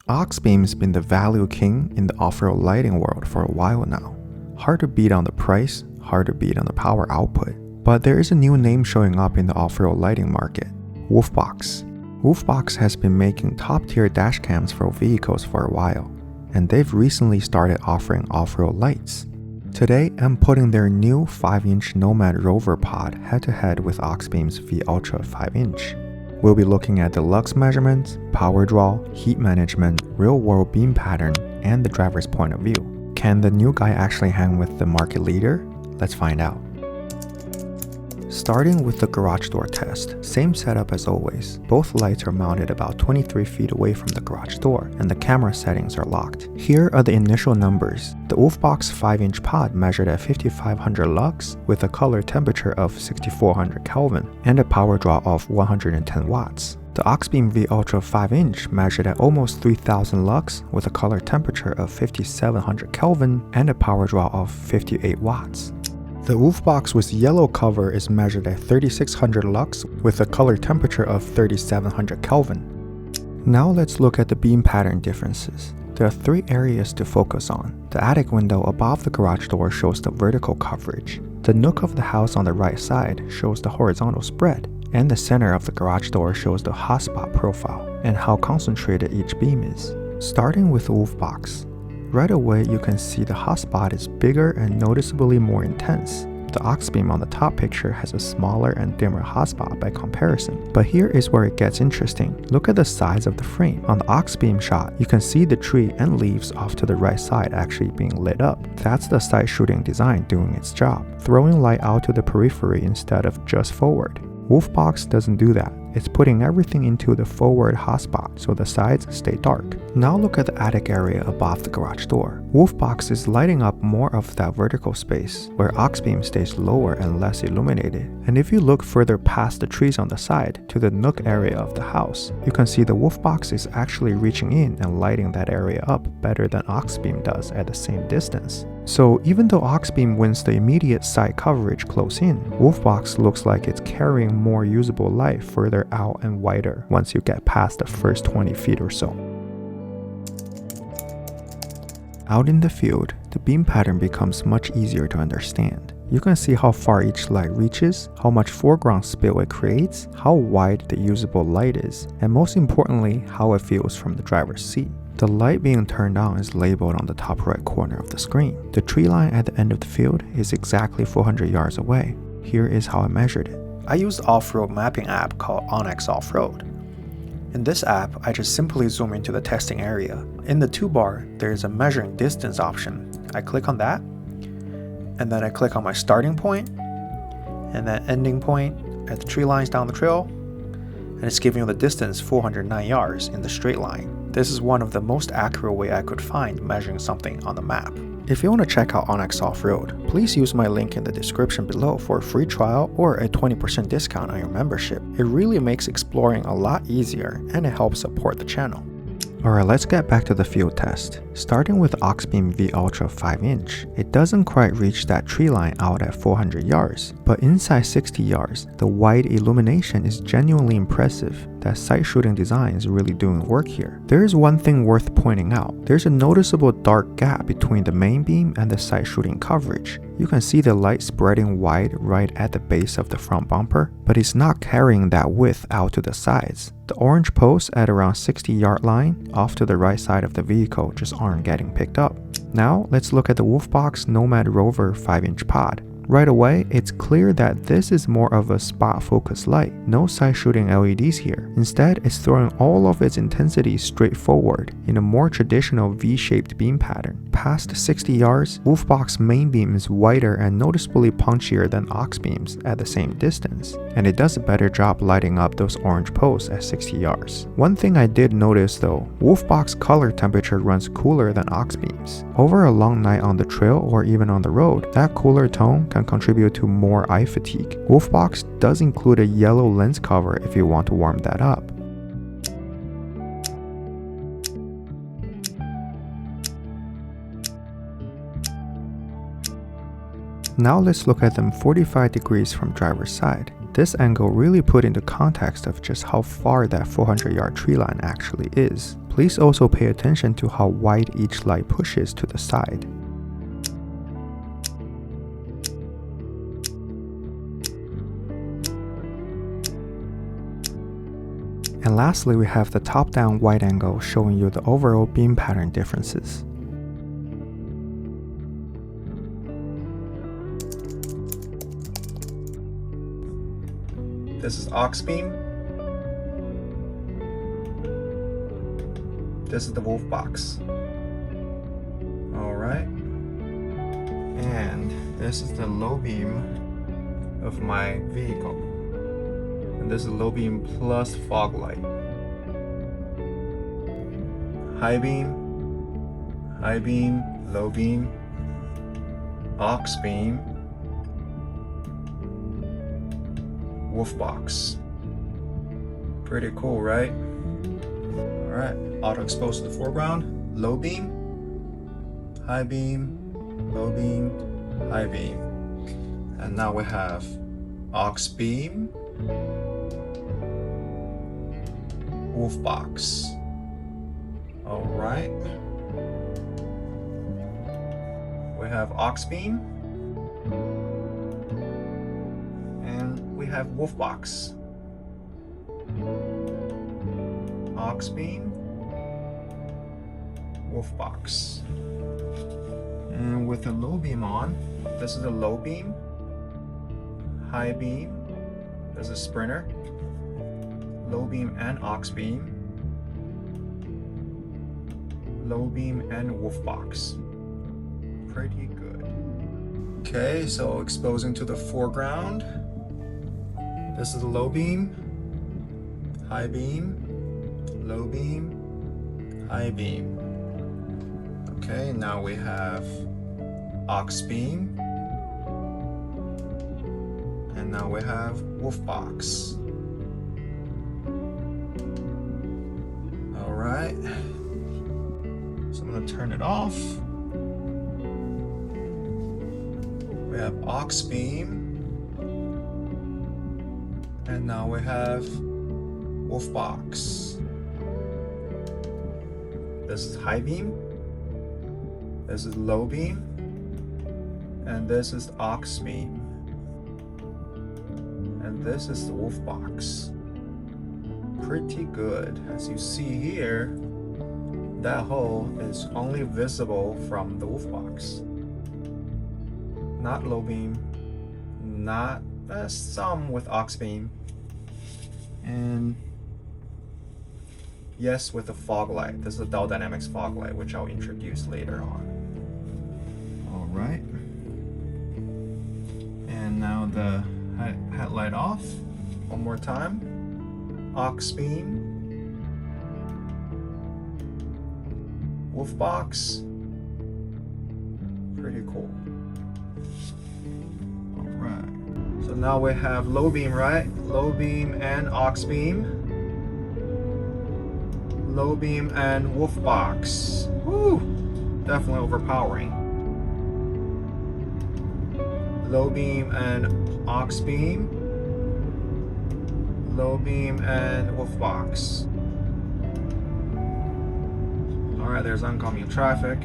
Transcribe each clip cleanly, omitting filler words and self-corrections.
Auxbeam's been the value king in the off-road lighting world for a while now. Hard to beat on the price, hard to beat on the power output. But there is a new name showing up in the off-road lighting market, Wolfbox. Wolfbox has been making top-tier dashcams for vehicles for a while, and they've recently started offering off-road lights. Today, I'm putting their new 5-inch Nomad Rover pod head-to-head with Auxbeam's V-Ultra 5-inch. We'll be looking at the lux measurements, power draw, heat management, real-world beam pattern, and the driver's point of view. Can the new guy actually hang with the market leader? Let's find out. Starting with the garage door test, same setup as always. Both lights are mounted about 23 feet away from the garage door, and the camera settings are locked. Here are the initial numbers. The Wolfbox 5-inch pod measured at 5500 lux with a color temperature of 6400 Kelvin and a power draw of 110 watts. The Auxbeam V-Ultra 5-inch measured at almost 3000 lux with a color temperature of 5700 Kelvin and a power draw of 58 watts. The Wolfbox with yellow cover is measured at 3600 lux with a color temperature of 3700 Kelvin. Now let's look at the beam pattern differences. There are 3 areas to focus on. The attic window above the garage door shows the vertical coverage. The nook of the house on the right side shows the horizontal spread, and the center of the garage door shows the hotspot profile and how concentrated each beam is. Starting with the Wolfbox. Right away, you can see the hotspot is bigger and noticeably more intense. The Auxbeam on the top picture has a smaller and dimmer hotspot by comparison. But here is where it gets interesting. Look at the size of the frame. On the Auxbeam shot, you can see the tree and leaves off to the right side actually being lit up. That's the side shooting design doing its job, throwing light out to the periphery instead of just forward. Wolfbox doesn't do that. It's putting everything into the forward hotspot so the sides stay dark. Now look at the attic area above the garage door. Wolfbox is lighting up more of that vertical space, where Auxbeam stays lower and less illuminated. And if you look further past the trees on the side to the nook area of the house, you can see the Wolfbox is actually reaching in and lighting that area up better than Auxbeam does at the same distance. So even though Auxbeam wins the immediate side coverage close in, Wolfbox looks like it's carrying more usable light further out and wider once you get past the first 20 feet or so. Out in the field, the beam pattern becomes much easier to understand. You can see how far each light reaches, how much foreground spill it creates, how wide the usable light is, and most importantly, how it feels from the driver's seat. The light being turned on is labeled on the top right corner of the screen. The tree line at the end of the field is exactly 400 yards away. Here is how I measured it. I used an off-road mapping app called Onyx Off-Road. In this app, I just simply zoom into the testing area. In the toolbar, there is a measuring distance option. I click on that, and then I click on my starting point, and then ending point at the tree lines down the trail, and it's giving you the distance 409 yards in the straight line. This is one of the most accurate way I could find measuring something on the map. If you want to check out Onyx Off-Road, please use my link in the description below for a free trial or a 20% discount on your membership. It really makes exploring a lot easier and it helps support the channel. Alright, let's get back to the field test. Starting with Auxbeam V-Ultra 5-inch, it doesn't quite reach that tree line out at 400 yards, but inside 60 yards, the wide illumination is genuinely impressive. That side shooting design is really doing work here. There is one thing worth pointing out. There's a noticeable dark gap between the main beam and the side shooting coverage. You can see the light spreading wide right at the base of the front bumper, but it's not carrying that width out to the sides. The orange posts at around 60-yard line off to the right side of the vehicle just aren't getting picked up. Now let's look at the Wolfbox NomadRover 5-inch pod. Right away, it's clear that this is more of a spot focus light, no side shooting LEDs here. Instead, it's throwing all of its intensity straight forward in a more traditional V-shaped beam pattern. Past 60 yards, Wolfbox main beam is wider and noticeably punchier than Auxbeam's at the same distance, and it does a better job lighting up those orange posts at 60 yards. One thing I did notice though, Wolfbox color temperature runs cooler than Auxbeam's. Over a long night on the trail or even on the road, that cooler tone can contribute to more eye fatigue. Wolfbox does include a yellow lens cover if you want to warm that up. Now let's look at them 45 degrees from driver's side. This angle really put into context of just how far that 400-yard tree line actually is. Please also pay attention to how wide each light pushes to the side. And lastly, we have the top-down wide angle showing you the overall beam pattern differences. This is Auxbeam. This is the Wolfbox. Alright. And this is the low beam of my vehicle. And this is low beam plus fog light. High beam, low beam, Auxbeam, Wolfbox. Pretty cool, right? Alright, auto expose to the foreground, low beam, high beam, low beam, high beam. And now we have Auxbeam, Wolfbox. Alright. We have Auxbeam. And we have Wolfbox. Auxbeam, Wolfbox. And with the low beam on, this is the low beam, high beam, this is Sprinter, low beam and Auxbeam, low beam and Wolfbox. Pretty good. Okay, so exposing to the foreground, this is the low beam, high beam, low beam, high beam. Okay, now we have Auxbeam, and now we have Wolfbox. All right, so I'm gonna turn it off. We have Auxbeam, and now we have Wolfbox. This is high beam, this is low beam, and this is Auxbeam, and this is the Wolfbox. Pretty good. As you see here, that hole is only visible from the Wolfbox. Not low beam, not some with Auxbeam, and yes, with the fog light. This is a Dell Dynamics fog light, which I'll introduce later on. All right. And now the headlight off. One more time. Auxbeam, Wolfbox. Pretty cool. All right. So now we have low beam, right? Low beam and Auxbeam. Low beam and Wolfbox. Woo! Definitely overpowering. Low beam and Auxbeam. Low beam and Wolfbox. Alright, there's oncoming traffic.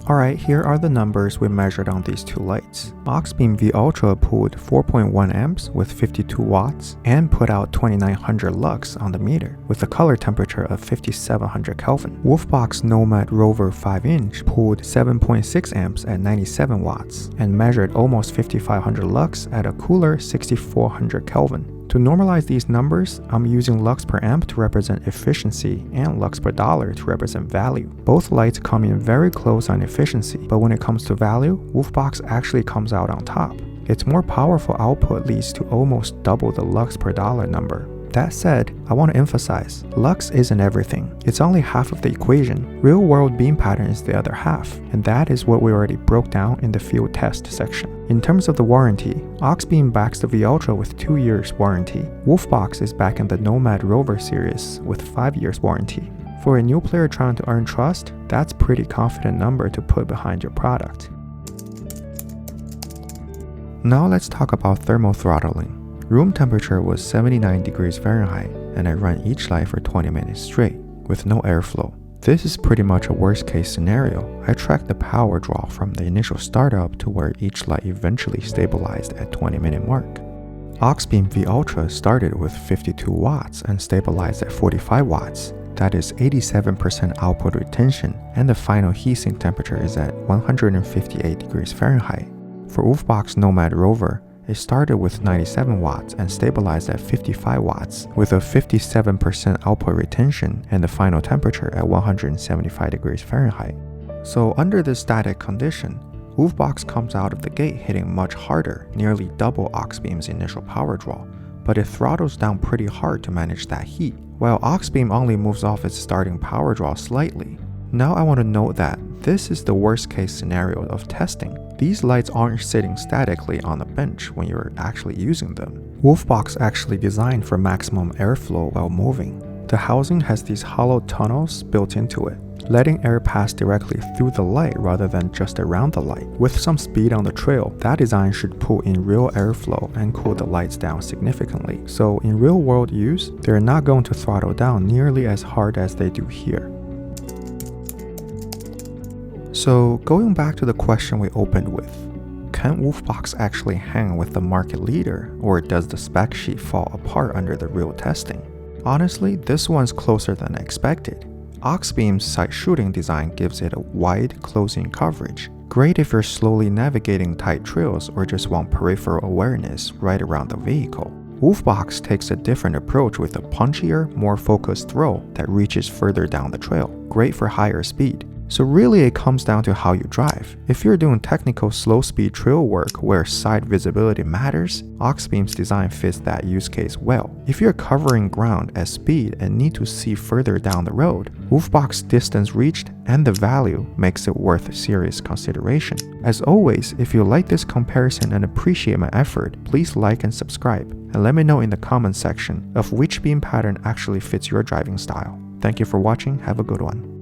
Alright, here are the numbers we measured on these two lights. Auxbeam V-Ultra pulled 4.1 amps with 52 watts and put out 2900 lux on the meter with a color temperature of 5700 Kelvin. Wolfbox NomadRover 5-inch pulled 7.6 amps at 97 watts and measured almost 5500 lux at a cooler 6400 Kelvin. To normalize these numbers, I'm using lux per amp to represent efficiency and lux per dollar to represent value. Both lights come in very close on efficiency, but when it comes to value, Wolfbox actually comes out on top. Its more powerful output leads to almost double the lux per dollar number. That said, I want to emphasize, lux isn't everything. It's only half of the equation. Real-world beam pattern is the other half, and that is what we already broke down in the field test section. In terms of the warranty, Auxbeam backs the V-Ultra with 2 years warranty. Wolfbox is backing the NomadRover series with 5 years warranty. For a new player trying to earn trust, that's a pretty confident number to put behind your product. Now let's talk about thermal throttling. Room temperature was 79 degrees Fahrenheit, and I ran each light for 20 minutes straight, with no airflow. This is pretty much a worst case scenario. I tracked the power draw from the initial startup to where each light eventually stabilized at 20-minute mark. Auxbeam V-Ultra started with 52 watts and stabilized at 45 watts. That is 87% output retention, and the final heatsink temperature is at 158 degrees Fahrenheit. For Wolfbox NomadRover, it started with 97 watts and stabilized at 55 watts, with a 57% output retention and the final temperature at 175 degrees Fahrenheit. So under this static condition, Wolfbox comes out of the gate hitting much harder, nearly double Auxbeam's initial power draw, but it throttles down pretty hard to manage that heat, while Auxbeam only moves off its starting power draw slightly. Now I want to note that this is the worst case scenario of testing. These lights aren't sitting statically on a bench when you're actually using them. Wolfbox actually designed for maximum airflow while moving. The housing has these hollow tunnels built into it, letting air pass directly through the light rather than just around the light. With some speed on the trail, that design should pull in real airflow and cool the lights down significantly. So in real world use, they're not going to throttle down nearly as hard as they do here. So going back to the question we opened with, can Wolfbox actually hang with the market leader, or does the spec sheet fall apart under the real testing? Honestly, this one's closer than I expected. Auxbeam's sight shooting design gives it a wide closing coverage. Great if you're slowly navigating tight trails or just want peripheral awareness right around the vehicle. Wolfbox takes a different approach with a punchier, more focused throw that reaches further down the trail, great for higher speed. So really it comes down to how you drive. If you're doing technical slow-speed trail work where side visibility matters, Auxbeam's design fits that use case well. If you're covering ground at speed and need to see further down the road, Wolfbox's distance reached and the value makes it worth serious consideration. As always, if you like this comparison and appreciate my effort, please like and subscribe, and let me know in the comment section of which beam pattern actually fits your driving style. Thank you for watching, have a good one.